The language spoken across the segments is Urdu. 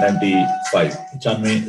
95 95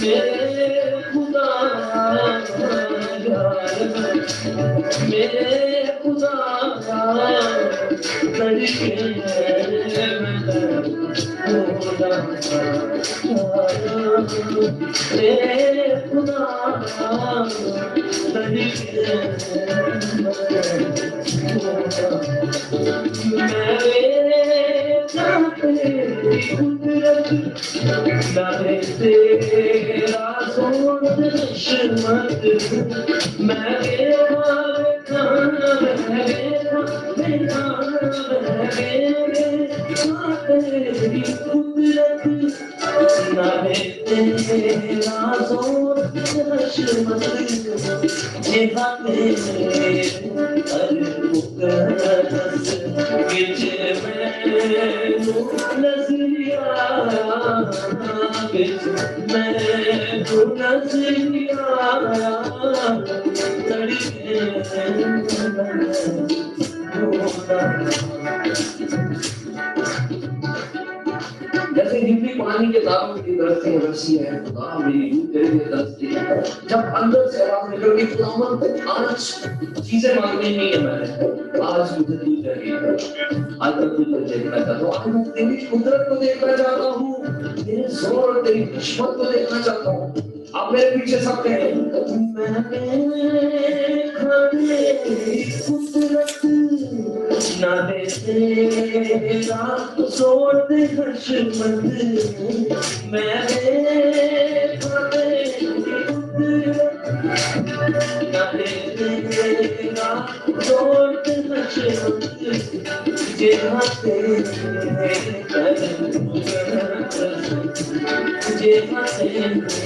میرے خدا میرے خدا تڑکے میرے خدا جیسے ہندی پانی کے داموں کی طرف سے رسی ہے خدا میری روح تیرے لیے ترستی ہے. جب اندر سے آواز نکل گئی خداوند آج چیزیں مانگنی نہیں ہے میں نے آج مجھے تو چاہیے آج میں تجھے دیکھنا چاہتا ہوں. آج میں تیری قدرت کو دیکھنا چاہتا ہوں تیرے زور اور تیری حکمت کو دیکھنا چاہتا ہوں. آپ میرے پیچھے سب کہیں نہ دے تیرا زور دے حشمت میں نہ دے تیرا زور دے حشمت جہاں تیرے جہاں تیرے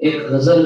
ایک غزل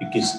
21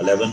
11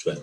12।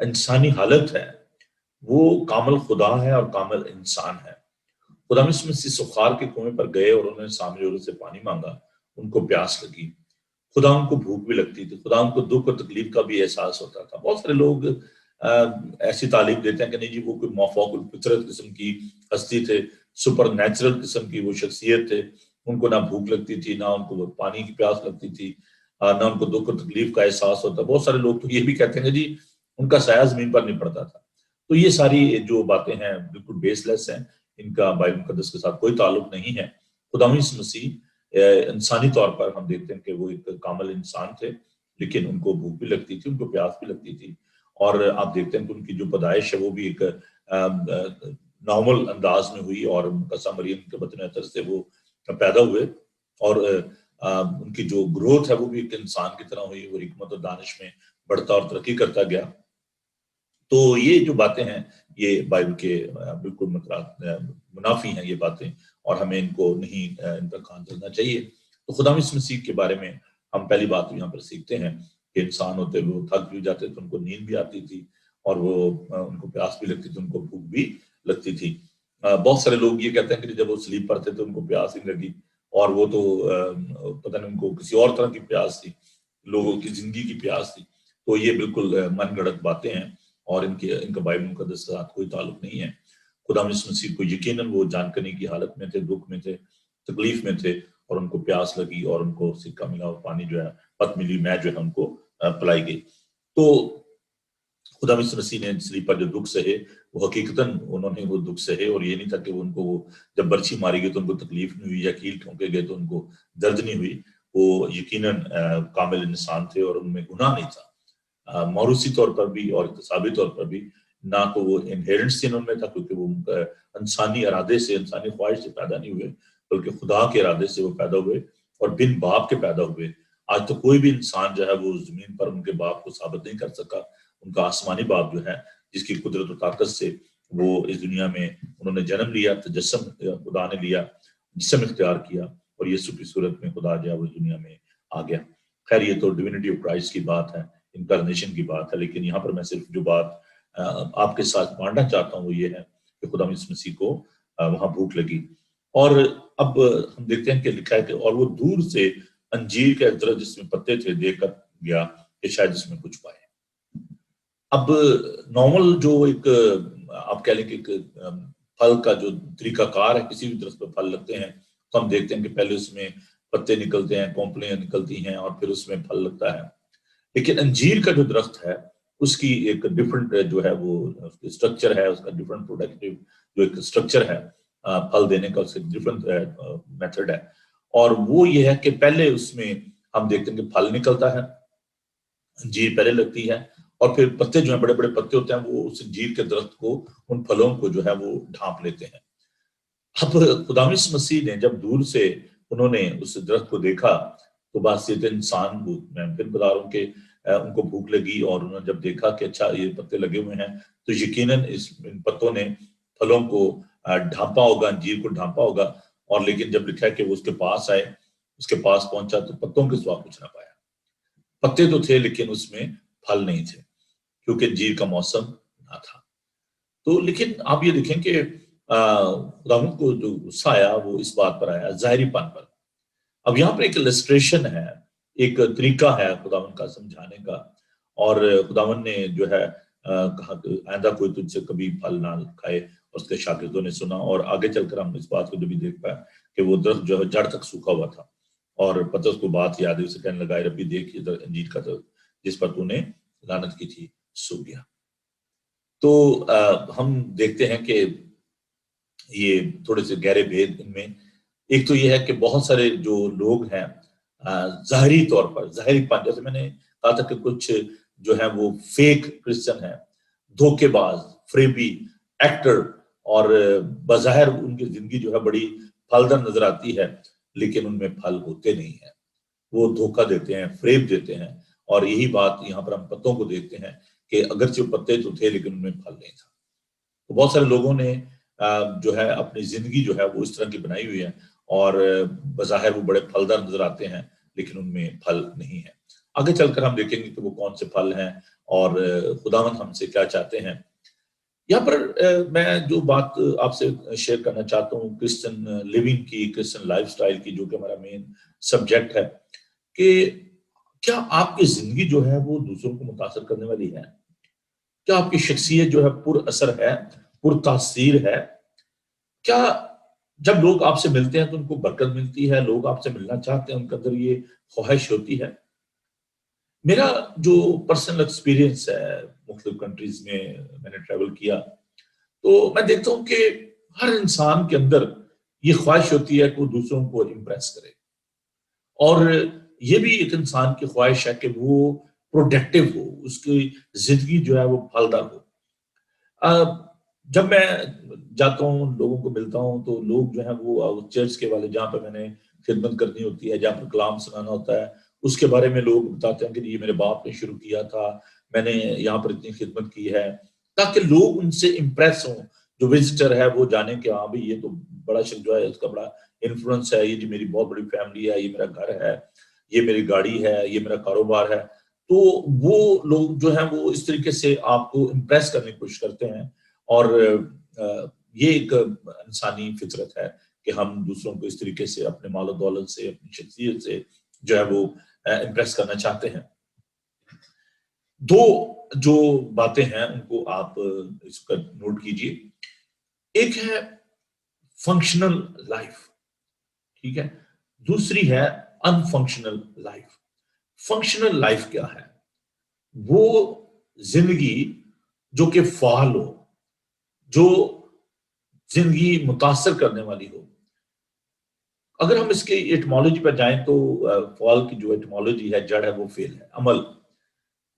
انسانی حالت ہے وہ کامل خدا ہے اور کامل انسان ہے۔ خدا یسوع مسیح سخار کے کنویں پر گئے اور انہوں نے سامری عورت سے پانی مانگا، ان کو پیاس لگی، خدا ان کو بھوک بھی لگتی تھی، خدا ان کو دکھ اور تکلیف کا بھی احساس ہوتا تھا۔ بہت سارے لوگ ایسی تعلیم دیتے ہیں کہ نہیں جی وہ کوئی مافوق الفطرت قسم کی ہستی تھے، سپر نیچرل قسم کی وہ شخصیت تھے، ان کو نہ بھوک لگتی تھی، نہ ان کو پانی کی پیاس لگتی تھی، نہ ان کو دکھ اور تکلیف کا احساس ہوتا۔ بہت سارے لوگ تو یہ بھی کہتے ہیں کہ جی ان کا سایہ زمین پر نہیں پڑتا تھا۔ تو یہ ساری جو باتیں ہیں بالکل بیس لیس ہیں، ان کا بائبل مقدس کے ساتھ کوئی تعلق نہیں ہے۔ خدا یسوع مسیح انسانی طور پر ہم دیکھتے ہیں کہ وہ ایک کامل انسان تھے، لیکن ان کو بھوک بھی لگتی تھی، ان کو پیاس بھی لگتی تھی، اور آپ دیکھتے ہیں کہ ان کی جو پیدائش ہے وہ بھی ایک نارمل انداز میں ہوئی، اور مقدسہ مریم کے بطن عطر سے وہ پیدا ہوئے، اور ان کی جو گروتھ ہے وہ بھی ایک انسان کی طرح ہوئی، وہ حکمت اور دانش میں بڑھتا اور ترقی کرتا گیا۔ تو یہ جو باتیں ہیں یہ بائبل کے بالکل منافی ہیں یہ باتیں، اور ہمیں ان کو نہیں ان پر کان دھرنا چاہیے۔ تو خدا یسوع مسیح کے بارے میں ہم پہلی بات یہاں پر سیکھتے ہیں کہ انسان ہوتے وہ تھک بھی جاتے تو ان کو نیند بھی آتی تھی، اور وہ ان کو پیاس بھی لگتی تھی، ان کو بھوک بھی لگتی تھی۔ بہت سارے لوگ یہ کہتے ہیں کہ جب وہ سلیپ پر تھے تو ان کو پیاس ہی لگی، اور وہ تو پتہ نہیں ان کو کسی اور طرح کی پیاس تھی، لوگوں کی زندگی کی پیاس تھی۔ تو یہ بالکل من گھڑت باتیں ہیں، اور ان کا بائبل مقدس کے ساتھ کوئی تعلق نہیں ہے۔ خدا یسوع مسیح کو یقیناً وہ جان کرنے کی حالت میں تھے، دکھ میں تھے، تکلیف میں تھے، اور ان کو پیاس لگی اور ان کو سکہ ملا اور پانی جو ہے پت ملی، میں جو ہے ان کو پلائی گئی۔ تو خدا یسوع مسیح نے سلیب پر جو دکھ سہے وہ حقیقتاً انہوں نے وہ دکھ سہے، اور یہ نہیں تھا کہ ان کو جب برچھی ماری گئی تو ان کو تکلیف نہیں ہوئی، یا کیل ٹھونکے گئے تو ان کو درد نہیں ہوئی۔ وہ یقیناً کامل انسان تھے اور ان میں گناہ نہیں تھا، موروثی طور پر بھی اور اقتصابی طور پر بھی۔ نہ تو وہ انہیرنس ان میں تھا، کیونکہ وہ انسانی ارادے سے، انسانی خواہش سے پیدا نہیں ہوئے، بلکہ خدا کے ارادے سے وہ پیدا ہوئے، اور بن باپ کے پیدا ہوئے۔ آج تو کوئی بھی انسان جو ہے وہ زمین پر ان کے باپ کو ثابت نہیں کر سکا۔ ان کا آسمانی باپ جو ہے، جس کی قدرت و طاقت سے وہ اس دنیا میں انہوں نے جنم لیا، تجسم خدا نے لیا، جسم اختیار کیا، اور یسوع کی صورت میں خدا جو ہے وہ دنیا میں آ گیا۔ خیر یہ تو ڈیوینٹی آف کرائسٹ کی بات ہے، انکارنیشن کی بات ہے، لیکن یہاں پر میں صرف جو بات آپ کے ساتھ بانٹنا چاہتا ہوں وہ یہ ہے کہ خدا یسوع مسیح کو وہاں بھوک لگی۔ اور اب ہم دیکھتے ہیں کہ لکھا ہے کہ اور وہ دور سے انجیر کے درخت جس میں پتے تھے دیکھ کر گیا کہ شاید اس میں کچھ پائے۔ اب نارمل جو ایک آپ کہہ لیں کہ ایک پھل کا جو طریقہ کار ہے، کسی بھی درخت پہ پھل لگتے ہیں تو ہم دیکھتے ہیں کہ پہلے اس میں پتے نکلتے ہیں، کونپلیاں نکلتی ہیں، اور پھر اس میں پھل لگتا ہے۔ لیکن انجیر کا جو درخت ہے اس کی ایک ڈفرنٹ جو ہے وہ اسٹرکچر ہے، اس کا ڈفرنٹ پروڈکٹیو جو ایک اسٹرکچر ہے پھل دینے کا، اس کا ڈفرنٹ میتھڈ ہے، اور وہ یہ ہے کہ پہلے اس میں ہم دیکھتے ہیں کہ پھل نکلتا ہے، انجیر پہلے لگتی ہے، اور پھر پتے جو ہیں بڑے بڑے پتے ہوتے ہیں وہ اس انجیر کے درخت کو، ان پھلوں کو جو ہے وہ ڈھانپ لیتے ہیں۔ اب خدا یسوع مسیح نے جب دور سے انہوں نے اس درخت کو دیکھا تو بات یہ انسان، میں پھر بتا رہا ہوں کہ ان کو بھوک لگی، اور انہوں نے جب دیکھا کہ اچھا یہ پتے لگے ہوئے ہیں تو یقیناً ان پتوں نے پھلوں کو ڈھانپا ہوگا، انجیر کو ڈھانپا ہوگا۔ اور لیکن جب لکھا ہے کہ وہ اس کے پاس آئے، اس کے پاس پہنچا تو پتوں کے سوا کچھ نہ پایا۔ پتے تو تھے لیکن اس میں پھل نہیں تھے، کیونکہ انجیر کا موسم نہ تھا۔ تو لیکن آپ یہ دیکھیں کہ خداوند کو جو غصہ آیا وہ اس بات پر آیا، ظاہری پن پر۔ اب یہاں پر ایک السٹریشن ہے، ایک طریقہ ہے خداوند کا سمجھانے کا، اور خداوند نے جو ہے کہا کہ آئندہ کوئی تجھ سے کبھی پھل نہ کھائے، اور اس کے شاگردوں نے سنا، اور آگے چل کر ہم اس بات کو جو بھی دیکھ پائے کہ وہ درخت جو ہے جڑ تک سوکھا ہوا تھا، اور پترس کو بات یاد ہے، اسے کہنے لگا ربی دیکھ ادھر انجیر کا درخت جس پر تو نے لعنت کی تھی سوکھ گیا۔ تو ہم دیکھتے ہیں کہ یہ تھوڑے سے گہرے بھید ان میں، ایک تو یہ ہے کہ بہت سارے جو لوگ ہیں ظاہری طور پر، ظاہری پن، جیسے میں نے کہا تھا کہ کچھ جو ہے وہ فیک کرسچن ہیں، دھوکے باز، فریبی، ایکٹر، اور بظاہر ان کی زندگی جو ہے بڑی پھلدار نظر آتی ہے لیکن ان میں پھل ہوتے نہیں ہیں، وہ دھوکہ دیتے ہیں، فریب دیتے ہیں۔ اور یہی بات یہاں پر ہم پتوں کو دیکھتے ہیں کہ اگرچہ پتے تو تھے لیکن ان میں پھل نہیں تھا۔ تو بہت سارے لوگوں نے جو ہے اپنی زندگی جو ہے وہ اس طرح کی بنائی ہوئی ہے، اور بظاہر وہ بڑے پھلدار نظر آتے ہیں لیکن ان میں پھل نہیں ہے۔ آگے چل کر ہم دیکھیں گے کہ وہ کون سے پھل ہیں، اور خداوند ہم سے کیا چاہتے ہیں. یہاں پر میں جو بات آپ سے شیئر کرنا چاہتا ہوں کرسچن لیونگ کی، کرسچن لائف سٹائل کی، جو کہ ہمارا مین سبجیکٹ ہے، کہ کیا آپ کی زندگی جو ہے وہ دوسروں کو متاثر کرنے والی ہے؟ کیا آپ کی شخصیت جو ہے پر اثر ہے، پر تاثیر ہے؟ کیا جب لوگ آپ سے ملتے ہیں تو ان کو برکت ملتی ہے، لوگ آپ سے ملنا چاہتے ہیں، ان کے اندر یہ خواہش ہوتی ہے؟ میرا جو پرسنل ایکسپیرینس ہے، مختلف کنٹریز میں نے ٹریول کیا، تو میں دیکھتا ہوں کہ ہر انسان کے اندر یہ خواہش ہوتی ہے کہ وہ دوسروں کو امپریس کرے، اور یہ بھی ایک انسان کی خواہش ہے کہ وہ پروڈکٹیو ہو، اس کی زندگی جو ہے وہ پھلدار ہو. جب میں جاتا ہوں، لوگوں کو ملتا ہوں، تو لوگ جو ہیں وہ چرچ کے والے جہاں پہ میں نے خدمت کرنی ہوتی ہے، جہاں پہ کلام سنانا ہوتا ہے، اس کے بارے میں لوگ بتاتے ہیں کہ یہ میرے باپ نے شروع کیا تھا، میں نے یہاں پر اتنی خدمت کی ہے، تاکہ لوگ ان سے امپریس ہوں. جو وزٹر ہے وہ جانے کہ ہاں بھائی یہ تو بڑا شخص جو ہے، اس کا بڑا انفلوئنس ہے، یہ جو میری بہت بڑی فیملی ہے، یہ میرا گھر ہے، یہ میری گاڑی ہے، یہ میرا کاروبار ہے. تو وہ لوگ جو ہیں وہ اس طریقے سے آپ کو امپریس کرنے کی کوشش کرتے ہیں، اور یہ ایک انسانی فطرت ہے کہ ہم دوسروں کو اس طریقے سے اپنے مال و دولت سے، اپنی شخصیت سے جو ہے وہ امپریس کرنا چاہتے ہیں. دو جو باتیں ہیں ان کو آپ اس کا نوٹ کیجئے. ایک ہے فنکشنل لائف، ٹھیک ہے، دوسری ہے ان فنکشنل لائف. فنکشنل لائف کیا ہے؟ وہ زندگی جو کہ فعال ہو، جو زندگی متاثر کرنے والی ہو. اگر ہم اس کے ایٹمالوجی پر جائیں تو فعال کی جو ایٹمالوجی ہے، جڑ ہے، وہ فعل ہے، عمل.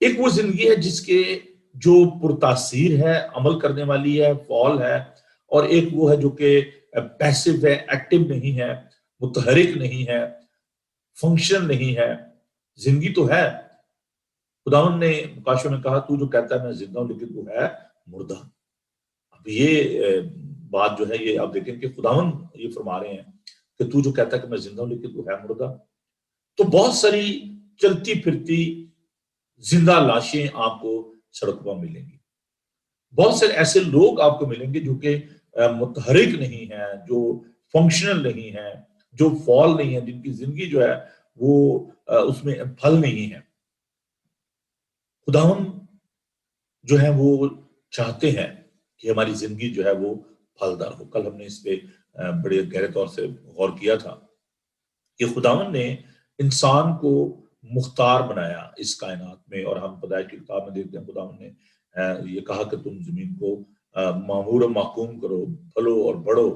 ایک وہ زندگی ہے جس کے جو پرتاثیر ہے، عمل کرنے والی ہے، فعال ہے، اور ایک وہ ہے جو کہ پیسو ہے، ایکٹیو نہیں ہے، متحرک نہیں ہے، فنکشن نہیں ہے. زندگی تو ہے. خداوند نے مکاشفہ میں کہا، تو جو کہتا ہے میں زندہ ہوں لیکن تو ہے مردہ. اب یہ بات جو ہے، یہ آپ دیکھیں کہ خداوند یہ فرما رہے ہیں کہ تو جو کہتا ہے کہ میں زندہ ہوں لیکن تو ہے مردہ. تو بہت ساری چلتی پھرتی زندہ لاشیں آپ کو سڑک پر ملیں گی. بہت سے ایسے لوگ آپ کو ملیں گے جو کہ متحرک نہیں ہیں، جو فنکشنل نہیں ہیں، جو فعال نہیں ہیں، جن کی زندگی جو ہے وہ اس میں پھل نہیں ہے. خداوند جو ہے وہ چاہتے ہیں کہ ہماری زندگی جو ہے وہ پھلدار ہو. کل ہم نے اس پہ بڑے گہرے طور سے غور کیا تھا کہ خداوند نے انسان کو مختار بنایا اس کائنات میں، اور ہم پیدائش کی کتاب میں دیکھتے ہیں خداوند نے یہ کہا کہ تم زمین کو معمور و محکوم کرو، پھلو اور بڑھو.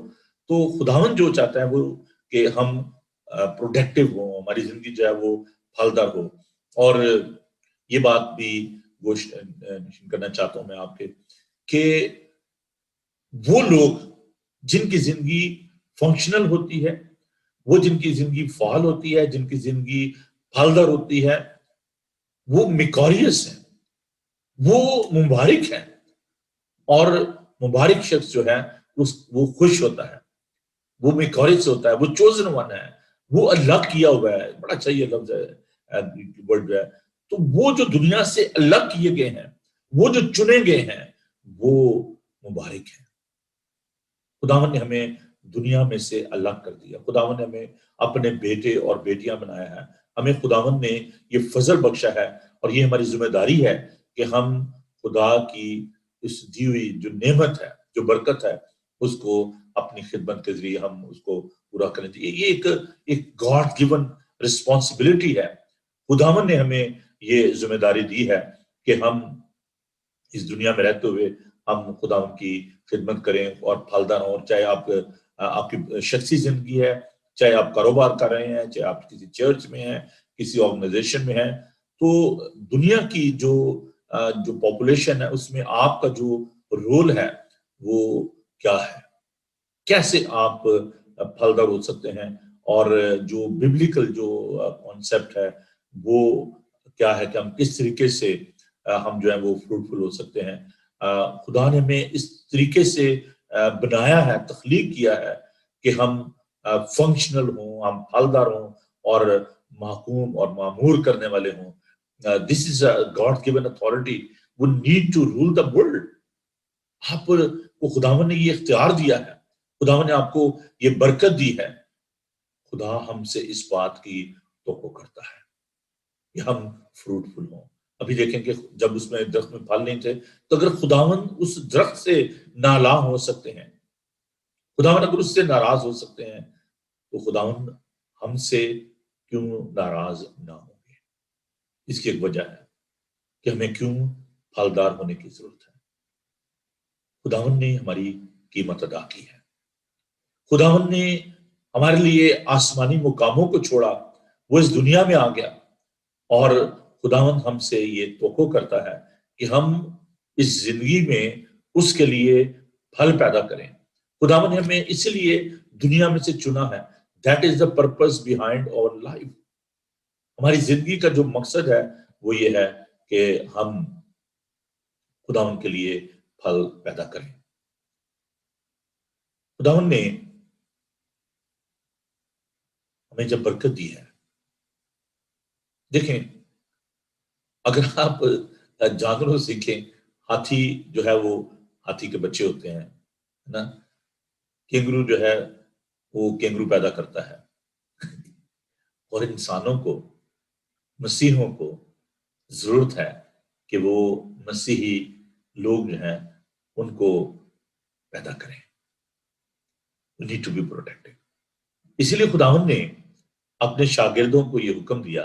تو خداوند جو چاہتا ہے وہ کہ ہم پروڈکٹیو ہوں، ہماری زندگی جو ہے وہ پھلدار ہو. اور یہ بات بھی گوشت کرنا چاہتا ہوں میں آپ کے کہ وہ لوگ جن کی زندگی فنکشنل ہوتی ہے، وہ جن کی زندگی فعال ہوتی ہے، جن کی زندگی پھلدار ہوتی ہے، وہ میکوریس ہیں، وہ مبارک ہیں. اور مبارک شخص جو ہے وہ خوش ہوتا ہے، وہ میکوریس ہوتا ہے، وہ چوزن ون ہے، وہ الگ کیا ہوا ہے. بڑا اچھا یہ لفظ ہے، ورڈ جو ہے. تو وہ جو دنیا سے الگ کیے گئے ہیں، وہ جو چنے گئے ہیں، وہ مبارک ہیں. خداوند نے ہمیں دنیا میں سے الگ کر دیا. خداوند نے ہمیں اپنے بیٹے اور بیٹیاں بنایا ہے. ہمیں خداوند نے یہ فضل بخشا ہے، اور یہ ہماری ذمہ داری ہے کہ ہم خدا کی اس دی ہوئی جو نعمت ہے، جو برکت ہے، اس کو اپنی خدمت کے ذریعے ہم اس کو پورا کریں. یہ ایک گاڈ گیون رسپانسبلٹی ہے. خداوند نے ہمیں یہ ذمہ داری دی ہے کہ ہم اس دنیا میں رہتے ہوئے ہم خداوند کی خدمت کریں اور پھلدار ہوں. چاہے آپ کی شخصی زندگی ہے، چاہے آپ کاروبار کر رہے ہیں، چاہے آپ کسی چرچ میں ہیں، کسی آرگنائزیشن میں ہیں. تو دنیا کی جو پاپولیشن ہے، اس میں آپ کا جو رول ہے وہ کیا ہے، کیسے آپ پھلدار ہو سکتے ہیں، اور جو ببلیکل جو کانسیپٹ ہے وہ کیا ہے کہ ہم کس طریقے سے ہم جو ہے وہ فروٹفل ہو سکتے ہیں. خدا نے ہمیں اس طریقے سے بنایا ہے، تخلیق کیا ہے کہ ہم فنکشنل ہوں، ہم پھلدار ہوں، اور محکوم اور معمور کرنے والے ہوں. this is a God given authority, we need to rule the world. آپ کو خداوند نے یہ اختیار دیا ہے, خداوند نے آپ کو یہ برکت دی ہے. خدا ہم سے اس بات کی توقع کرتا ہے کہ ہم فروٹفل ہوں. ابھی دیکھیں کہ جب اس میں درخت میں پھل نہیں تھے, تو اگر خداوند اس درخت سے نالاں ہو سکتے ہیں, خداوند اگر اس سے ناراض ہو سکتے ہیں, تو خداوند ہم سے کیوں ناراض نہ ہوں گے؟ اس کی ایک وجہ ہے کہ ہمیں کیوں پھلدار ہونے کی ضرورت ہے. خداوند نے ہماری قیمت ادا کی ہے. خداوند نے ہمارے لیے آسمانی مقاموں کو چھوڑا, وہ اس دنیا میں آ گیا, اور خداوند ہم سے یہ توقع کرتا ہے کہ ہم اس زندگی میں اس کے لیے پھل پیدا کریں. خداوند نے ہمیں اس لیے دنیا میں سے چنا ہے. That is the purpose behind our life. ہماری زندگی کا جو مقصد ہے وہ یہ ہے کہ ہم خداوند کے لیے پھل پیدا کریں. خداوند نے ہمیں جب برکت دی ہے, دیکھیں اگر آپ جانوروں سے سیکھیں, ہاتھی جو ہے وہ ہاتھی کے بچے ہوتے ہیں نا, کینگرو جو ہے وہ کینگرو پیدا کرتا ہے, اور انسانوں کو, مسیحوں کو ضرورت ہے کہ وہ مسیحی لوگ جو ہیں ان کو پیدا کریں. We need to be protected. اسی لیے خداوند نے اپنے شاگردوں کو یہ حکم دیا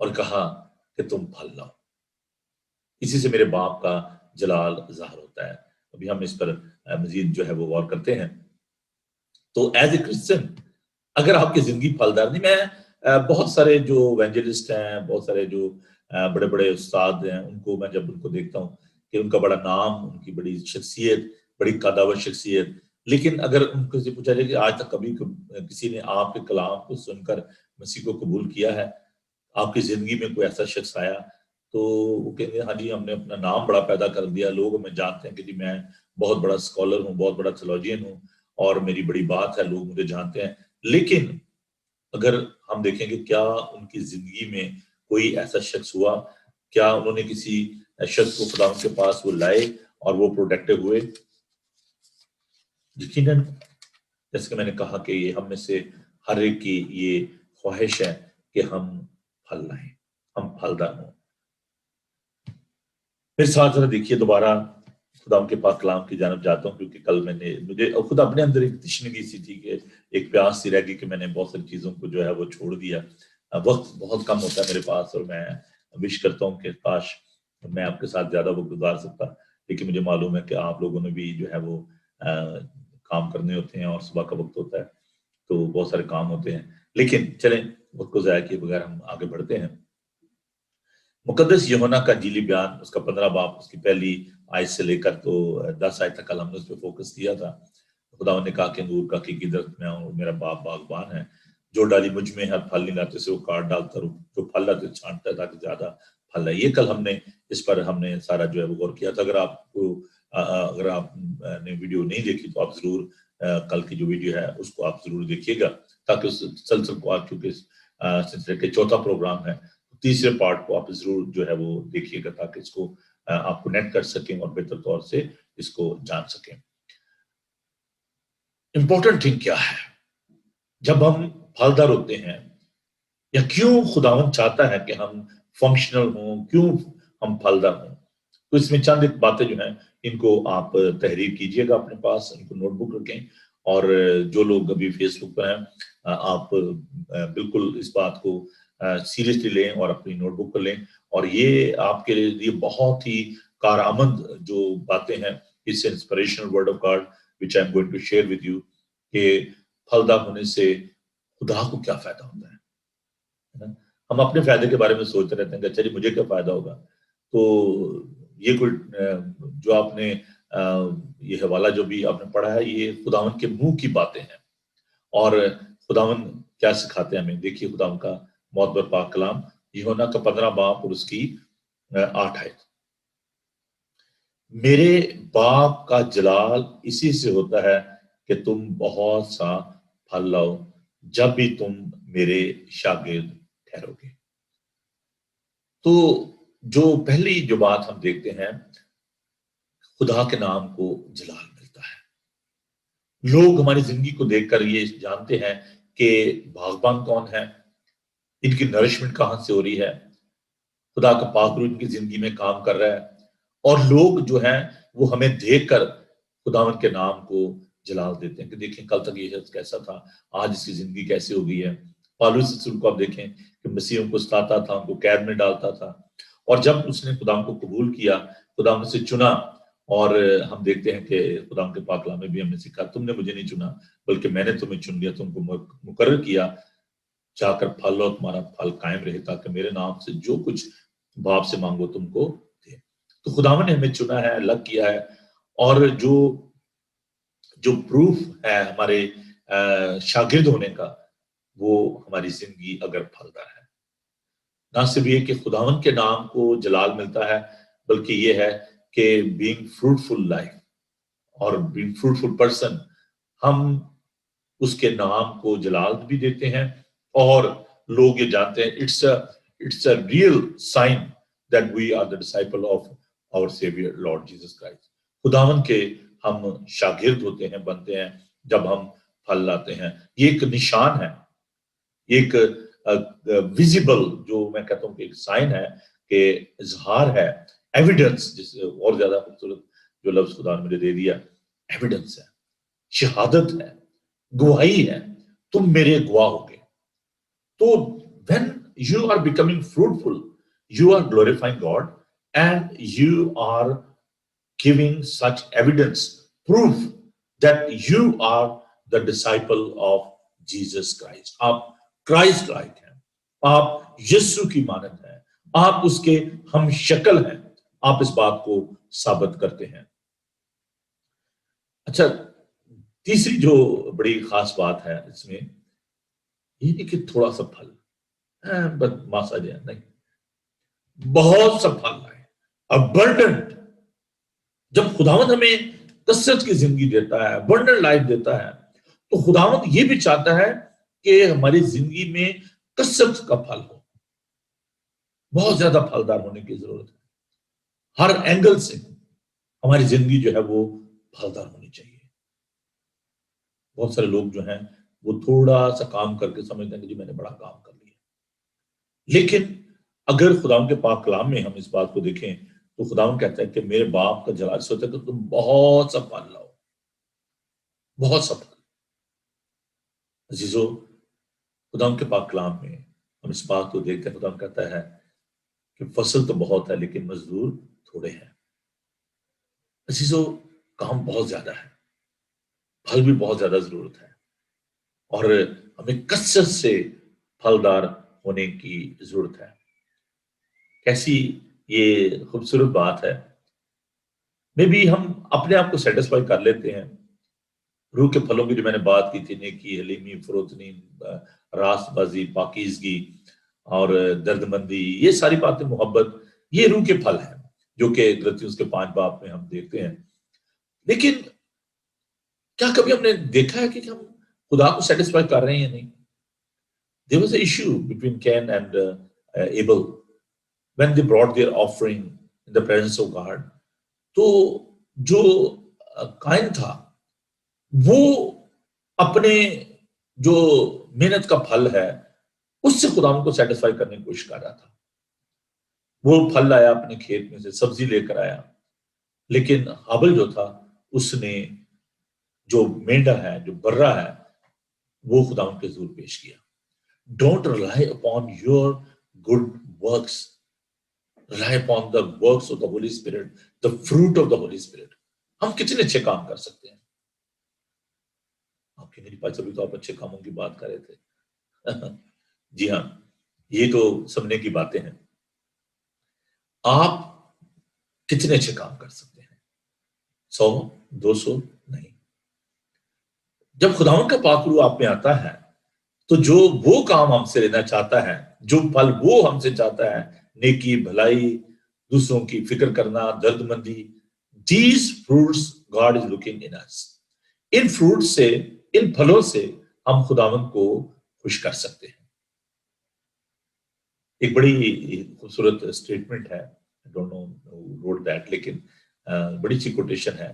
اور کہا کہ تم پھل لاؤ. اسی سے میرے باپ کا جلال ظاہر ہوتا ہے. ابھی ہم اس پر مزید جو ہے وہ غور کرتے ہیں. تو ایز اے کرسچن اگر آپ کی زندگی پھلدار نہیں, میں بہت سارے جو ایونجلسٹ ہیں, بہت سارے جو بڑے بڑے استاد ہیں, ان کو میں جب ان کو دیکھتا ہوں کہ ان کا بڑا نام, ان کی بڑی شخصیت, بڑی قداور شخصیت, لیکن اگر ان کو سے پوچھا جائے کہ آج تک کبھی کسی نے آپ کے کلام کو سن کر مسیح کو قبول کیا ہے, آپ کی زندگی میں کوئی ایسا شخص آیا, تو وہ کہیں گے ہاں جی ہم نے اپنا نام بڑا پیدا کر دیا, لوگ ہمیں جانتے ہیں کہ جی میں بہت بڑا اسکالر ہوں, بہت بڑا تھیولوجین ہوں, اور میری بڑی بات ہے, لوگ مجھے جانتے ہیں. لیکن اگر ہم دیکھیں کہ کیا ان کی زندگی میں کوئی ایسا شخص ہوا, کیا انہوں نے کسی شخص کو خدا کے پاس وہ لائے اور وہ پروڈکٹیو ہوئے؟ یقیناً جیسے کہ میں نے کہا کہ یہ ہم میں سے ہر ایک کی یہ خواہش ہے کہ ہم پھل لائیں, ہم پھلدار ہوں. میرے ساتھ ذرا دیکھیے دوبارہ خدا کے پاک کلام کی جانب جاتا ہوں, کیونکہ کل مجھے خود اپنے اندر ایک تشنگی سی تھی, کہ ایک پیاس سی رہ گئی کہ میں نے بہت ساری چیزوں کو جو ہے وہ چھوڑ دیا. وقت بہت کم ہوتا ہے میرے پاس, اور میں وش کرتا ہوں کہ کاش میں آپ کے ساتھ زیادہ وقت گزار سکتا, لیکن مجھے معلوم ہے کہ آپ لوگوں نے بھی جو ہے وہ کام کرنے ہوتے ہیں, اور صبح کا وقت ہوتا ہے تو بہت سارے کام ہوتے ہیں. لیکن چلیں وقت کو ضائع کیے بغیر ہم آگے بڑھتے ہیں. مقدس یوحنا کا انجیلی بیان, اس کا 15 باب, اس کی پہلی آیت سے لے کر تو 10 آیت تک کل ہم نے اس پہ فوکس کیا تھا. خداوند نے کہا کہ انگور کا حقیقی درخت میں ہوں, میرا باپ باغبان ہے, جو ڈالی مجھ میں ہر پھل نہیں لاتے سے وہ کاٹ ڈالتا ہوں, جو پھل لاتے چھانٹتا ہے تاکہ زیادہ پھل لائے. یہ کل ہم نے اس پر ہم نے سارا جو ہے وہ غور کیا تھا. اگر آپ نے ویڈیو نہیں دیکھی تو آپ ضرور کل کی جو ویڈیو ہے اس کو آپ ضرور دیکھیے گا, تاکہ اس سلسلے کو آپ, چونکہ سلسلے کے چوتھا پروگرام ہے, تیسرے پارٹ کو آپ ضرور جو ہے وہ دیکھیے گا, تاکہ اس کو آپ کنیکٹ کر سکیں اور بہتر طور سے اس کو جان سکیں. امپورٹنٹ تھنگ کیا ہے جب ہم پھلدار ہوتے ہیں, یا کیوں خداوند چاہتا ہے کہ ہم فنکشنل ہوں, کیوں ہم پھلدار ہوں؟ تو اس میں چند ایک باتیں جو ہیں ان کو آپ تحریر کیجئے گا اپنے پاس, ان کو نوٹ بک رکھیں, اور جو لوگ ابھی فیس بک پر ہیں آپ بالکل اس بات کو سیریسلی لیں اور اپنی نوٹ بک پر لیں, اور یہ آپ کے لیے بہت ہی کارآمد جو باتیں ہیں, اس inspirational word of God which I am going to share with you, کہ پھلدار ہونے سے خدا کو کیا فائدہ ہوتا ہے. ہم اپنے فائدے کے بارے میں سوچتے رہتے ہیں کہ اچھا جی مجھے کیا فائدہ ہوگا. تو یہ کوئی جو آپ نے یہ حوالہ جو بھی آپ نے پڑھا ہے, یہ خداوند کے منہ کی باتیں ہیں, اور خداوند کیا سکھاتے ہیں ہمیں. دیکھیے خداوند کا معتبر پاک کلام, یوحنا کا 15 باب اور اس کی 8 آیت. میرے باپ کا جلال اسی سے ہوتا ہے کہ تم بہت سا پھل لاؤ, جب بھی تم میرے شاگرد ٹھہرو گے. تو جو پہلی جو بات ہم دیکھتے ہیں، خدا کے نام کو جلال ملتا ہے. لوگ ہماری زندگی کو دیکھ کر یہ جانتے ہیں کہ باغبان کون ہے، ان کی نرشمنٹ کہاں سے ہو رہی ہے، خدا کا پاک روح ان کی زندگی میں کام کر رہا ہے. اور لوگ جو ہیں وہ ہمیں دیکھ کر خداوند کے نام کو جلال دیتے ہیں کہ دیکھیں کل تک یہ شخص کیسا تھا، آج اس کی زندگی کیسے ہو گئی ہے. پالوس رسول کو آپ دیکھیں کہ مسیحوں کو ستاتا تھا، ان کو قید میں ڈالتا تھا، اور جب اس نے خدا کو قبول کیا، خدا سے چنا، اور ہم دیکھتے ہیں کہ خدا کے پاک کلام میں بھی ہم نے سیکھا تم نے مجھے نہیں چنا بلکہ میں نے تمہیں چن لیا، تم کو مقرر کیا، جا کر پھل اور تمہارا پھل قائم رہے تاکہ میرے نام سے جو کچھ باپ سے مانگو تم کو دے. تو خداوند نے ہمیں چنا ہے، الگ کیا ہے، اور جو پروف ہے ہمارے شاگرد ہونے کا، وہ ہماری زندگی اگر پھلدار ہے. نہ صرف یہ کہ خداوند کے نام کو جلال ملتا ہے، بلکہ یہ ہے کہ بینگ فروٹفل لائف اور بینگ فروٹفل پرسن، ہم اس کے نام کو جلال بھی دیتے ہیں، اور لوگ یہ جانتے ہیں it's a real sign that we are the disciple of our saviour Lord Jesus Christ. خداوند کے ہم شاگرد ہوتے ہیں، بنتے ہیں جب ہم پھل لاتے ہیں. یہ ایک نشان ہے، ایک ویزیبل، جو میں کہتا ہوں کہ ایک سائن ہے، کہ اظہار ہے، ایویڈنس، جس سے اور زیادہ خوبصورت جو لفظ خدا نے مجھے دے دیا، ایویڈنس ہے، شہادت ہے، گواہی ہے، تم میرے گواہ ہوگے. تو when you are becoming fruitful, you are glorifying God and you are giving such evidence, proof that you are the disciple of Jesus Christ. آپ کرائسٹ لائک ہیں، آپ یسوع کی مانند ہیں، آپ اس کے ہم شکل ہیں، آپ اس بات کو ثابت کرتے ہیں. اچھا، تیسری جو بڑی خاص بات ہے اس میں، یہ نہیں کہ تھوڑا سا پھل بس ماسا جائے، نہیں، بہت سا پھل ہے، ابنڈنٹ. جب خداوند ہمیں کثرت کی زندگی دیتا ہے، ابنڈنٹ لائف دیتا ہے، تو خداوند یہ بھی چاہتا ہے کہ ہماری زندگی میں کثرت کا پھل ہو، بہت زیادہ پھلدار ہونے کی ضرورت ہے. ہر اینگل سے ہماری زندگی جو ہے وہ پھلدار ہونی چاہیے. بہت سارے لوگ جو ہیں وہ تھوڑا سا کام کر کے سمجھتے ہیں کہ جی میں نے بڑا کام کر لیا. لیکن اگر خداوند کے پاک کلام میں ہم اس بات کو دیکھیں تو خداوند کہتا ہے کہ میرے باپ کا جلال سے ہوتا ہے کہ تم بہت سا پھل لاؤ، بہت سا پھل. عزیزو، خداوند کے پاک کلام میں ہم اس بات کو دیکھتے ہیں، خداوند کہتا ہے کہ فصل تو بہت ہے لیکن مزدور تھوڑے ہیں. عزیزو، کام بہت زیادہ ہے، پھل بھی بہت زیادہ ضرورت ہے، اور ہمیں کثرت سے پھلدار ہونے کی ضرورت ہے. کیسی یہ خوبصورت بات ہے. میں بھی ہم اپنے آپ کو سیٹسفائی کر لیتے ہیں. روح کے پھلوں کی جو میں نے بات کی تھی، نیکی، حلیمی، فروتنی، راست بازی، پاکیزگی اور درد مندی، یہ ساری باتیں، محبت، یہ روح کے پھل ہیں جو کہ غلطیوں کے 5 باب میں ہم دیکھتے ہیں. لیکن کیا کبھی ہم نے دیکھا ہے کہ ہم خدا کو سیٹسفائی کر رہے ہیں یا نہیں؟ There was an issue between Cain and Abel when they brought their offering in the presence of God. تو جو قائن تھا وہ اپنے جو محنت کا پھل ہے اس سے خدا کو سیٹسفائی کرنے کی کوشش کر رہا تھا. وہ پھل لایا اپنے کھیت میں سے، سبزی لے کر آیا، لیکن حابل جو تھا اس نے جو مینڈا ہے، جو برہ ہے، وہ خدا کے حضور پیش کیا. Don't rely upon your good works. Rely upon the works of the Holy Spirit, the fruit of the Holy Spirit. ہم کتنے اچھے کام کر سکتے ہیں. آپ کے میری پاس ابھی تو آپ اچھے کاموں کی بات کر رہے تھے. جی ہاں، یہ تو سمجھنے کی باتیں ہیں. آپ کتنے اچھے کام کر سکتے ہیں؟ 100، 200 نہیں. جب خداوند کا پاک روح آپ میں آتا ہے تو جو وہ کام ہم سے لینا چاہتا ہے، جو پھل وہ ہم سے چاہتا ہے، نیکی، بھلائی، دوسروں کی فکر کرنا، درد مندی، these fruits God is looking in us. In fruit سے، ان پھلوں سے ہم خداوند کو خوش کر سکتے ہیں. ایک بڑی خوبصورت اسٹیٹمنٹ ہے, ڈونٹ نو روڈ دیٹ, لیکن بڑی سی کوٹیشن ہے.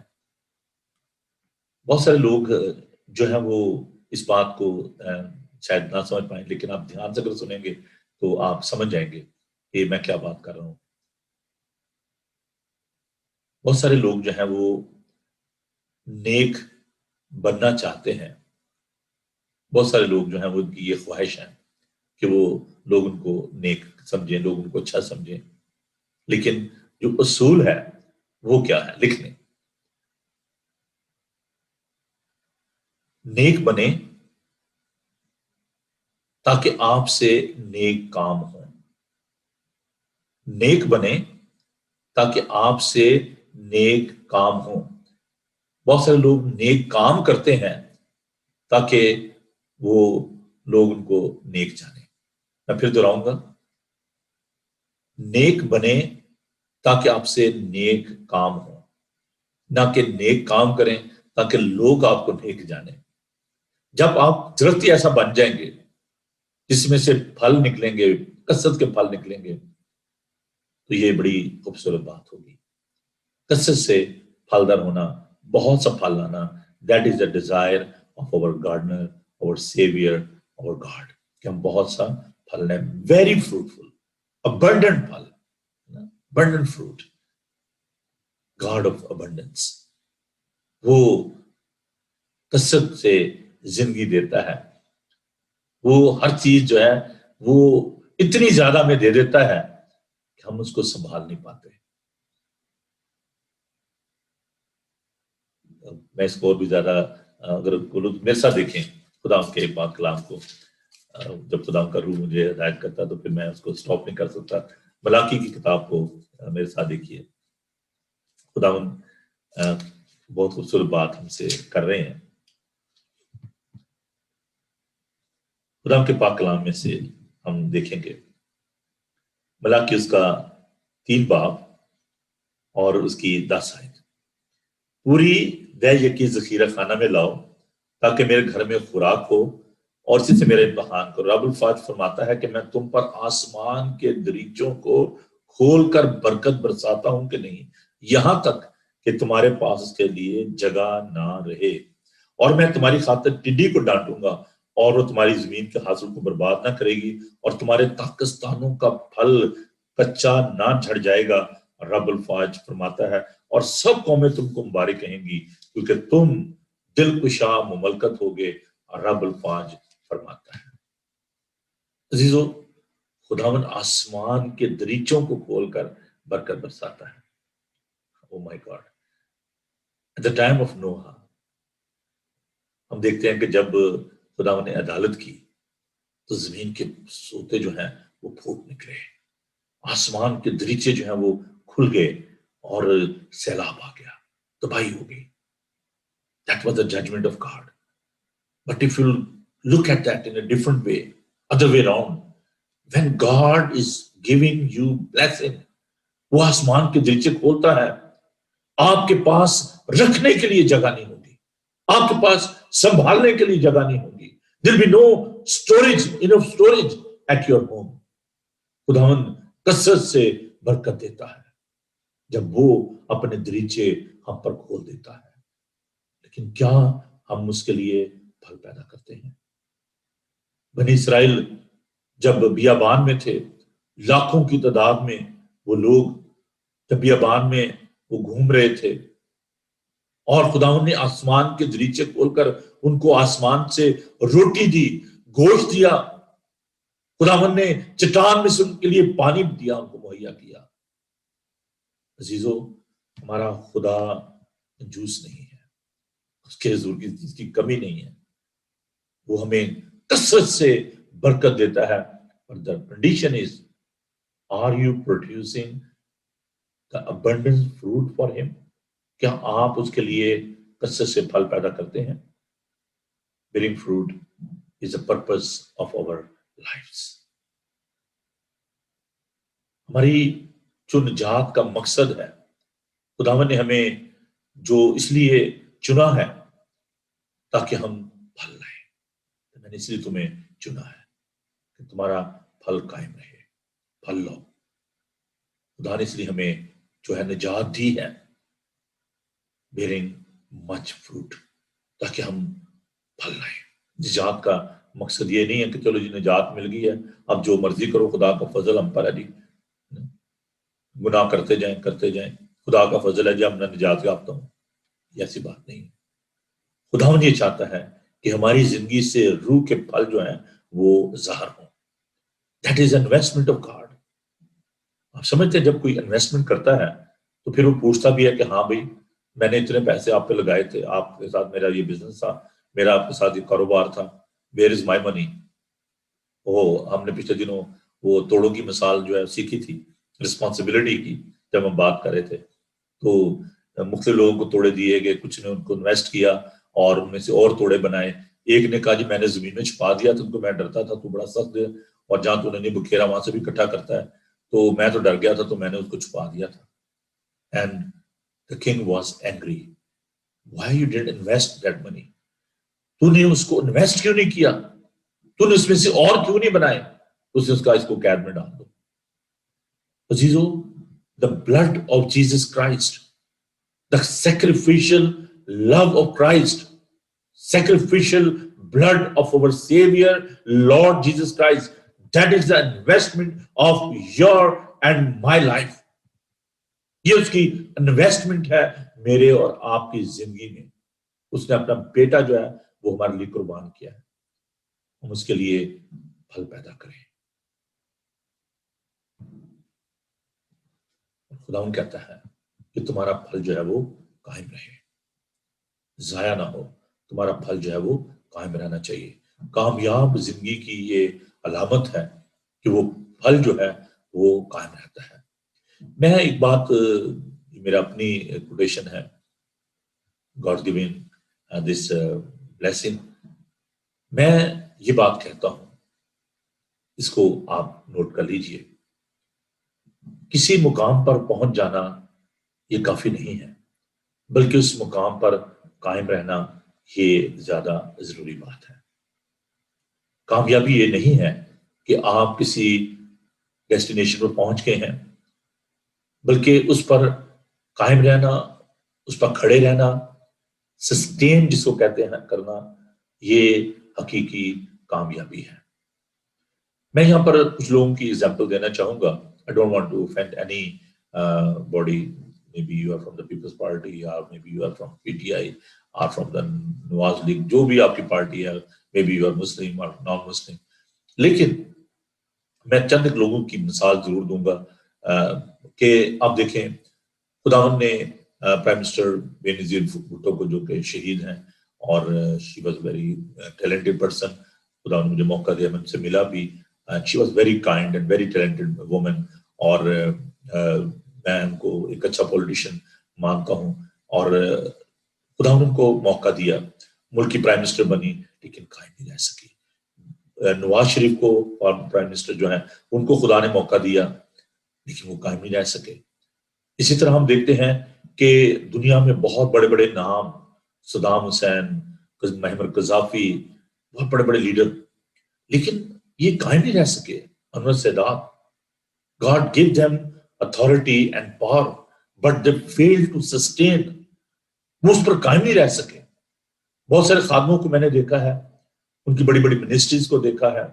بہت سارے لوگ جو ہیں وہ اس بات کو شاید نہ سمجھ پائیں, لیکن آپ دھیان سے اگر سنیں گے تو آپ سمجھ جائیں گے کہ میں کیا بات کر رہا ہوں. بہت سارے لوگ جو ہیں وہ نیک بننا چاہتے ہیں, بہت سارے لوگ جو ہیں وہ ان کی یہ خواہش ہے کہ وہ لوگ ان کو نیک سمجھیں, لوگ ان کو اچھا سمجھیں, لیکن جو اصول ہے وہ کیا ہے؟ لکھ لیں, نیک بنے تاکہ آپ سے نیک کام ہوں. نیک بنے تاکہ آپ سے نیک کام ہوں. بہت سارے لوگ نیک کام کرتے ہیں تاکہ وہ لوگ ان کو نیک جانیں. میں پھر دہراؤں گا, نیک بنے تاکہ آپ سے نیک کام ہو, نہ کہ نیک کام کریں تاکہ لوگ آپ کو نیک جانیں. جب آپ درخت ایسا بن جائیں گے جس میں سے پھل نکلیں گے, کثرت کے پھل نکلیں گے, تو یہ بڑی خوبصورت بات ہوگی. کثرت سے پھلدار ہونا, بہت سا پھل لانا, that is the desire of our gardener, our saviour, our God, کہ ہم بہت سا پھل لیں, ویری فروٹفل, abundant پھل, abundant fruit, God of abundance. وہ کثرت سے زندگی دیتا ہے, وہ ہر چیز جو ہے وہ اتنی زیادہ میں دے دیتا ہے کہ ہم اس کو سنبھال نہیں پاتے. میں اس کو اور بھی زیادہ اگر میرے ساتھ دیکھیں خدا کے پاک کلام کو, جب خدا کا روح مجھے ہدایت کرتا تو پھر میں اس کو سٹاپ نہیں کر سکتا. ملاکی کی کتاب کو میرے ساتھ دیکھیے. خدا بہت خوبصورت بات ہم سے کر رہے ہیں. خدا کے پاک کلام میں سے ہم دیکھیں گے ملاکی اس کا 3 باب اور اس کی 10 آیت. پوری دہ یکی ذخیرہ خانہ میں لاؤ تاکہ میرے گھر میں خوراک ہو اور اسی سے میرا امتحان کرو. رب الفاظ فرماتا ہے کہ میں تم پر آسمان کے دریچوں کو کھول کر برکت برساتا ہوں کہ نہیں, یہاں تک کہ تمہارے پاس اس کے لیے جگہ نہ رہے. اور میں تمہاری خاطر ٹڈی کو ڈانٹوں گا اور وہ تمہاری زمین کے حاصل کو برباد نہ کرے گی, اور تمہارے داستانوں کا پھل کچا نہ جھڑ جائے گا. رب الفاظ فرماتا ہے اور سب قومیں تم کو مبارک کہیں گی کیونکہ تم دل کشا مملکت ہوگے. رب الفاظ فرماتا ہے. عزیزو, خداوند آسمان کے دریچوں کو کھول کر برکت برساتا ہے. Oh my God, at the time of Noah ہم دیکھتے ہیں کہ جب خداوند نے عدالت کی تو زمین کے سوتے جو ہیں وہ پھوٹ نکلے, آسمان کے دریچے جو ہیں وہ کھل گئے اور سیلاب آ گیا, تباہی ہو گئی. That was the judgment of God. But if you look at that in a different way, other way around, when God is giving you blessing, وہ آسمان کے دریچے کھولتا ہے, آپ کے پاس رکھنے کے لیے جگہ نہیں ہوگی, آپ کے پاس سنبھالنے کے لیے جگہ نہیں ہوگی. There will be no storage, enough storage at your home. خداوند کثرت سے برکت دیتا ہے جب وہ اپنے دریچے ہم پر کھول دیتا ہے. لیکن کیا ہم اس کے لیے پھل پیدا کرتے ہیں؟ بنی اسرائیل جب بیابان میں تھے, لاکھوں کی تعداد میں وہ لوگ جب بیابان میں وہ گھوم رہے تھے, اور خداوند نے آسمان کے دریچے کھول کر ان کو آسمان سے روٹی دی, گوشت دیا. خداوند نے چٹان میں سے ان کے لیے پانی دیا, ان کو مہیا کیا. عزیزو, ہمارا خدا کنجوس نہیں ہے, اس کے حضور کی چیز کی کمی نہیں ہے, وہ ہمیں کثرت سے برکت دیتا ہے. But the condition is, are you producing the abundant fruit for him? کیا آپ اس کے لیے کثرت سے پھل پیدا کرتے ہیں؟ Bearing fruit is the purpose of our lives. ہماری جو نجات کا مقصد ہے, خداوند نے ہمیں جو اس لیے چنا ہے تاکہ ہم پھل لائیں. میں نے اس لیے تمہیں چنا ہے کہ تمہارا پھل قائم رہے. پھل لاؤ. خدا نے اس لیے ہمیں جو ہے نجات دی ہے, بیئرنگ مچ فروٹ, تاکہ ہم پھل لائیں. نجات کا مقصد یہ نہیں ہے کہ چلو جی نجات مل گئی ہے اب جو مرضی کرو, خدا کا فضل ہم پر ہے جی, گناہ کرتے جائیں خدا کا فضل ہے جی ہم نہ نجات یافتہ ہوں. یہ ایسی بات نہیں ہے. خداوند یہ چاہتا ہے کہ ہماری زندگی سے روح کے پھل جو ہیں وہ ظاہر ہوں. That is investment of God. آپ سمجھتے ہیں جب کوئی انویسٹمنٹ کرتا ہے تو پھر وہ پوچھتا بھی ہے کہ ہاں بھائی میں نے اتنے پیسے آپ پہ لگائے تھے, آپ کے ساتھ میرا یہ بزنس تھا, میرا آپ کے ساتھ یہ کاروبار تھا, ویئر از مائی منی. ہم نے پچھلے دنوں وہ توڑوں کی مثال جو ہے سیکھی تھی رسپانسبلٹی کی, جب ہم بات کر رہے تھے تو مختلف لوگوں کو توڑے دیے گئے, کچھ نے ان کو انویسٹ کیا اور ان میں سے اور توڑے بنائے. ایک نے کہا جی میں نے زمین میں چھپا دیا تھا, تو میں ڈرتا تھا تو بڑا سخت ہے اور جہاں تو نہیں بکھیرا وہاں سے بھی اکٹھا کرتا ہے, تو میں تو ڈر گیا تھا تو میں نے اس کو چھپا دیا تھا. And the king was angry. Why you didn't invest that money? تو نے اس کو انویسٹ کیوں نہیں کیا, تو نے اس میں سے اور کیوں نہیں بنائے, اس نے اس کا اس کو قید میں ڈال دو. عزیزو, the blood of Jesus Christ, the sacrificial love of Christ, sacrificial blood of our Savior, Lord Jesus Christ, that is the investment of your and my life. یہ اس کی انویسٹمنٹ ہے میرے اور آپ کی زندگی میں. اس نے اپنا بیٹا جو ہے وہ ہمارے لیے قربان کیا ہے, ہم اس کے لیے پھل پیدا کریں. خدا کہتا ہے کہ تمہارا پھل جو ہے وہ قائم رہے, ضائع نہ ہو. تمہارا پھل جو ہے وہ قائم رہنا چاہیے. کامیاب زندگی کی یہ علامت ہے کہ وہ پھل جو ہے وہ قائم رہتا ہے. میں ایک بات, میرا اپنی کوٹیشن ہے, God given this blessing, میں یہ بات کہتا ہوں, اس کو آپ نوٹ کر لیجئے. کسی مقام پر پہنچ جانا یہ کافی نہیں ہے, بلکہ اس مقام پر قائم رہنا یہ زیادہ ضروری بات ہے. کامیابی یہ نہیں ہے کہ آپ کسی ڈیسٹینیشن پر پہنچ گئے ہیں, بلکہ اس پر قائم رہنا, اس پر کھڑے رہنا, سسٹین جس کو کہتے ہیں کرنا, یہ حقیقی کامیابی ہے. میں یہاں پر کچھ لوگوں کی ایگزامپل دینا چاہوں گا. I don't want to offend any body. Maybe you are from the People's Party, or maybe you are from PTI, or from the Nawaz League, جو بھی آپ کی پارٹی ہے, maybe you are Muslim or non-Muslim. لیکن میں چند لوگوں کی مثال ضرور دوں گا کہ آپ دیکھیں, خداوند نے پرائم منسٹر بے نظیر بھٹو کو, جو کہ شہید ہیں, اور شی واز ویری ٹیلنٹڈ پرسن, خداوند نے مجھے موقع دیا, میں ان سے ملا بھی. She was very kind and very talented woman, اور میں ان کو ایک اچھا پولیٹیشین مانتا ہوں. اور خداوند ان کو موقع دیا, ملک کی پرائم منسٹر بنی, لیکن قائم نہیں رہ سکی. نواز شریف کو پرائم منسٹر جو ہیں ان کو خدا نے موقع دیا, لیکن وہ قائم نہیں رہ سکے. اسی طرح ہم دیکھتے ہیں کہ دنیا میں بہت بڑے بڑے نام, صدام حسین, معمر قذافی, بہت بڑے بڑے لیڈر, لیکن یہ قائم نہیں رہ سکے. انور سادات, God gave them authority and power, but they failed to sustain. وہ اس پر قائم نہیں رہ سکے. بہت سارے خادموں کو میں نے دیکھا ہے, ان کی بڑی بڑی منسٹریز کو دیکھا ہے,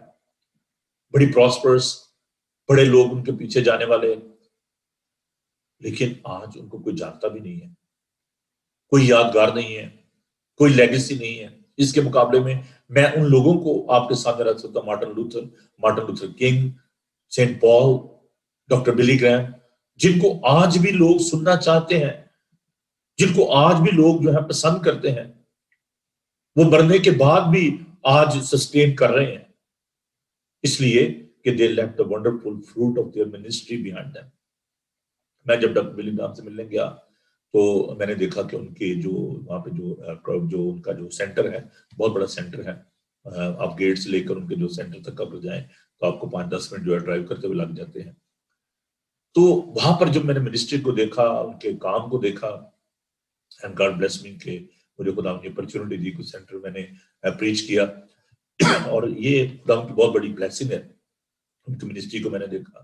بڑی پراسپرس, بڑے لوگ ان کے پیچھے جانے والے, لیکن آج ان کو کوئی جانتا بھی نہیں ہے, کوئی یادگار نہیں ہے, کوئی لیگیسی نہیں ہے. اس کے مقابلے میں میں ان لوگوں کو آپ کے سامنے رکھ سکتا ہوں, مارٹن لوتھر کنگ, سینٹ پال, ڈاکٹر بلی گرہم, جن کو آج بھی لوگ سننا چاہتے ہیں, جن کو آج بھی لوگ جو ہے پسند کرتے ہیں. وہ مرنے کے بعد بھی آج سسٹین کر رہے ہیں, اس لیے کہ they left the wonderful fruit of their ministry behind them. میں جب ڈاکٹر بلی گرہم سے ملنے گیا تو میں نے دیکھا کہ ان کے جو وہاں پہ جو ان کا جو سینٹر ہے, بہت بڑا سینٹر ہے. آپ گیٹ سے لے کر ان کے جو سینٹر تک اگر جائیں تو آپ کو 5-10 منٹ جو ہے ڈرائیو کرتے ہوئے لگ جاتے ہیں. تو وہاں پر جب میں نے منسٹری کو دیکھا, ان کے کام کو دیکھا, and God bless me کہ مجھے خدا نے اپرچونٹی دی, کچھ سینٹر میں نے پریچ کیا, اور یہ خدا کی بہت بڑی بلیسنگ ہے. ان کی منسٹری کو میں نے دیکھا,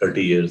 30 years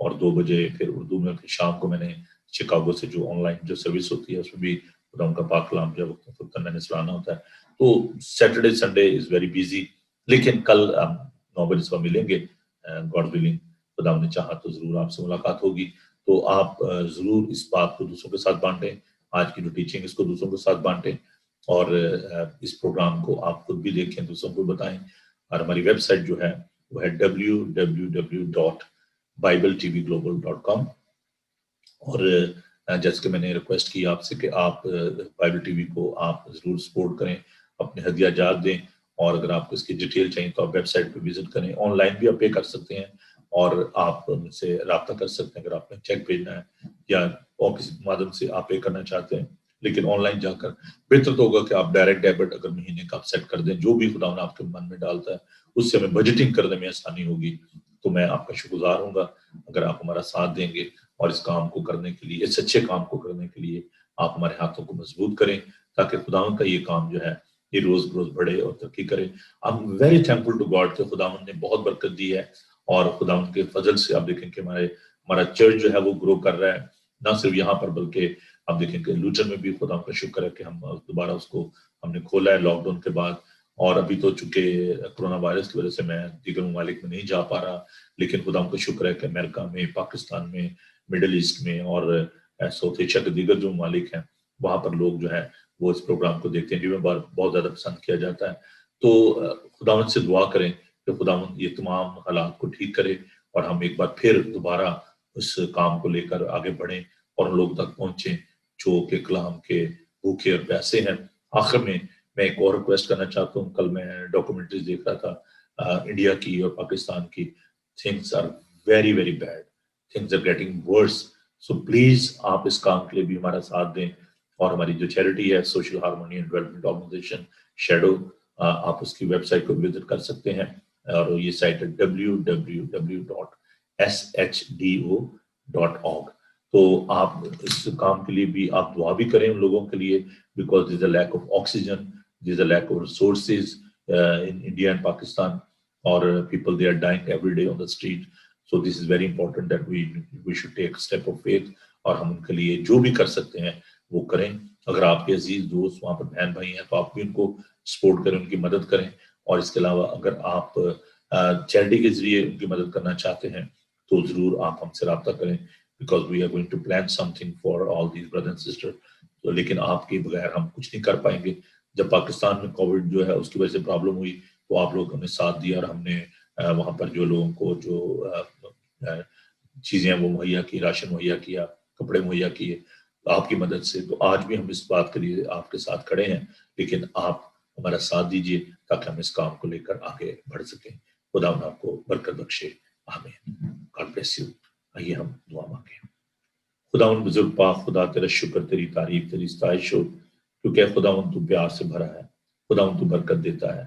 اور 2 بجے پھر اردو میں، پھر شام کو میں نے شکاگو سے جو آن لائن جو سروس ہوتی ہے اس میں بھی خدا ان کا پاک کلام جو وقت میں نے سنانا ہوتا ہے. تو Saturday Sunday is very busy. لیکن کل ہم 9 بجے صبح ملیں گے گاڈ ولنگ. خدا نے چاہا تو ضرور آپ سے ملاقات ہوگی. تو آپ ضرور اس بات کو دوسروں کے ساتھ بانٹیں، آج کی جو ٹیچنگ اس کو دوسروں کے ساتھ بانٹیں، اور اس پروگرام کو آپ خود بھی دیکھیں، دوسروں کو بتائیں. اور ہماری ویب سائٹ جو ہے وہ ہے www.bibletvglobal.com. اور جیسے کہ میں نے ریکویسٹ کی آپ سے کہ آپ بائبل ٹی وی کو آپ ضرور سپورٹ کریں، اپنے ہدیہ جات دیں، اور اگر آپ کو اس کی ڈیٹیل چاہیے تو آپ ویب سائٹ پہ وزٹ کریں. آن لائن بھی آپ پے کر سکتے ہیں اور آپ مجھ سے رابطہ کر سکتے ہیں اگر آپ نے چیک بھیجنا ہے یا اور کسی مادھیم سے آپ پے کرنا چاہتے ہیں. لیکن آن لائن جا کر بہتر تو ہوگا کہ آپ ڈائریکٹ ڈیبٹ اگر مہینے کا آپ سیٹ کر دیں، جو بھی خدا آپ کے من میں ڈالتا ہے اس سے ہمیں بجٹنگ کرنے میں آسانی ہوگی. تو میں آپ کا شکر گزار ہوں گا اگر آپ ہمارا ساتھ دیں گے، اور اس کام کو کرنے کے لیے، اس اچھے کام کو کرنے کے لیے آپ ہمارے ہاتھوں کو مضبوط کریں، تاکہ خداوند کا یہ کام جو ہے یہ روز بروز بڑھے اور ترقی کرے. I'm very thankful to God کہ خداوند نے بہت برکت دی ہے، اور خداوند کے فضل سے آپ دیکھیں کہ ہمارا چرچ جو ہے وہ گرو کر رہا ہے، نہ صرف یہاں پر بلکہ آپ دیکھیں کہ لوٹن میں بھی خداوند کا شکر ہے کہ ہم دوبارہ اس کو ہم نے کھولا ہے لاک ڈاؤن کے بعد. اور ابھی تو چونکہ کرونا وائرس کی وجہ سے میں دیگر ممالک میں نہیں جا پا رہا، لیکن خداوند کا شکر ہے کہ امریکہ میں، پاکستان میں، مڈل ایسٹ میں اور ساؤتھ ایشیا کے دیگر جو ممالک ہیں وہاں پر لوگ جو ہے وہ اس پروگرام کو دیکھتے ہیں، جو میں بہت زیادہ پسند کیا جاتا ہے. تو خداوند سے دعا کریں کہ خداوند یہ تمام حالات کو ٹھیک کرے، اور ہم ایک بار پھر دوبارہ اس کام کو لے کر آگے بڑھیں اور لوگ تک پہنچیں جو کہ کلام کے بھوکے اور پیاسے ہیں. آخر میں ایک اور ریکویسٹ کرنا چاہتا ہوں. کل میں ڈاکومنٹریز دیکھ رہا تھا انڈیا کی اور پاکستان کی. Things are very very bad, things are getting worse. So please آپ اس کام کے لیے بھی ہمارا ساتھ دیں، اور ہماری جو چیریٹی ہے social harmony and development organisation shadow, آپ اس کی ویب سائٹ کو وزٹ کر سکتے ہیں، اور یہ سائٹ ہے www.shdo.org. تو آپ اس کام کے لیے بھی آپ دعا بھی کریں ان لوگوں کے لیے، because there is a lack of oxygen, there is a lack of resources in India and Pakistan, اور people they are dying every day on the street. So this is very important that we should take a step of faith، اور ہم ان کے لیے جو بھی کر سکتے ہیں وہ کریں. اگر آپ کے عزیز دوست وہاں پر بہن بھائی ہیں تو آپ بھی ان کو سپورٹ کریں، ان کی مدد کریں. اور اس کے علاوہ اگر آپ چیریٹی کے ذریعے ان کی مدد کرنا چاہتے ہیں تو ضرور آپ ہم سے رابطہ کریں، because we are going to plan something for all these brother and sister. لیکن آپ کے بغیر ہم کچھ نہیں کر پائیں گے. جب پاکستان میں کووڈ جو ہے اس کی وجہ سے پرابلم ہوئی تو آپ لوگوں نے ساتھ دیا، اور ہم نے وہاں پر جو لوگوں کو جو چیزیں وہ مہیا کی، راشن مہیا کیا، کپڑے مہیا کیے آپ کی مدد سے. تو آج بھی ہم اس بات کے لیے آپ کے ساتھ کھڑے ہیں، لیکن آپ ہمارا ساتھ دیجیے تاکہ ہم اس کام کو لے کر آگے بڑھ سکیں. خدا آپ کو برکت بخشے. آمین. God bless you. آئیے ہم دعا مانگیں. خدا ان بزرگ پاک خدا تیرا شکر، تیری تعریف، تیری ستائش ہو، کیونکہ خدا ان تو پیار سے بھرا ہے، خدا ان تو برکت دیتا ہے.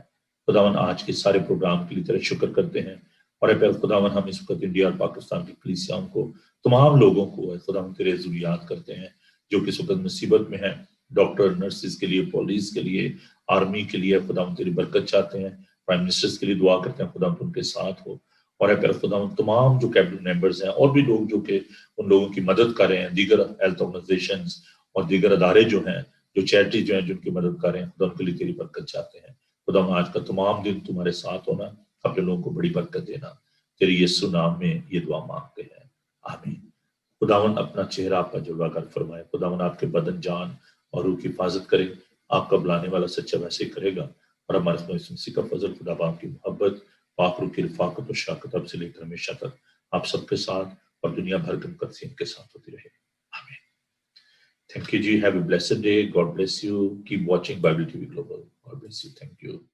خدا ان آج کے سارے پروگرام کے لیے تیرا شکر کرتے ہیں. اور اے خداون ہم اس وقت انڈیا اور پاکستان کی کلیسیاؤں کو، تمام لوگوں کو خداون تیرے حضور یاد کرتے ہیں جو کہ اس وقت مصیبت میں ہیں. ڈاکٹر، نرسز کے لیے، پولیس کے لیے، آرمی کے لیے خداون تیری برکت چاہتے ہیں. پرائم منسٹرز کے لیے دعا کرتے ہیں خداون ان کے ساتھ ہو. اور اے خداون تمام جو کیبنٹ ممبرز ہیں اور بھی لوگ جو کہ ان لوگوں کی مدد کر رہے ہیں، دیگر ہیلتھ آرگنائزیشنز اور دیگر ادارے جو ہیں، جو چیریٹی جو ہیں جن کی مدد کر رہے ہیں، خدا ان کے لیے تیری برکت چاہتے ہیں. خدا آج کا تمام دن تمہارے ساتھ ہونا، اپنے لوگوں کو بڑی برکت دینا. تیرے یسوع نام میں یہ دعا مانگتے ہیں، آمین. خداون اپنا چہرہ آپ کا جلوہ گر فرمائے. خداون آپ کے بدن، جان اور روح کی حفاظت کرے. آپ کا بلانے والا سچا ویسے ہی کرے گا. اور ہمارے مسیح کا فضل، خدا باپ کی محبت، پاک روح کی رفاقت و شراکت اب سے لے کر ہمیشہ تک آپ سب کے ساتھ اور دنیا بھر کے مقدسین کے ساتھ ہوتی رہے، آمین. Thank you, Ji. Have a blessed day. God bless you. Keep watching Bible TV Global. God bless you. Thank you.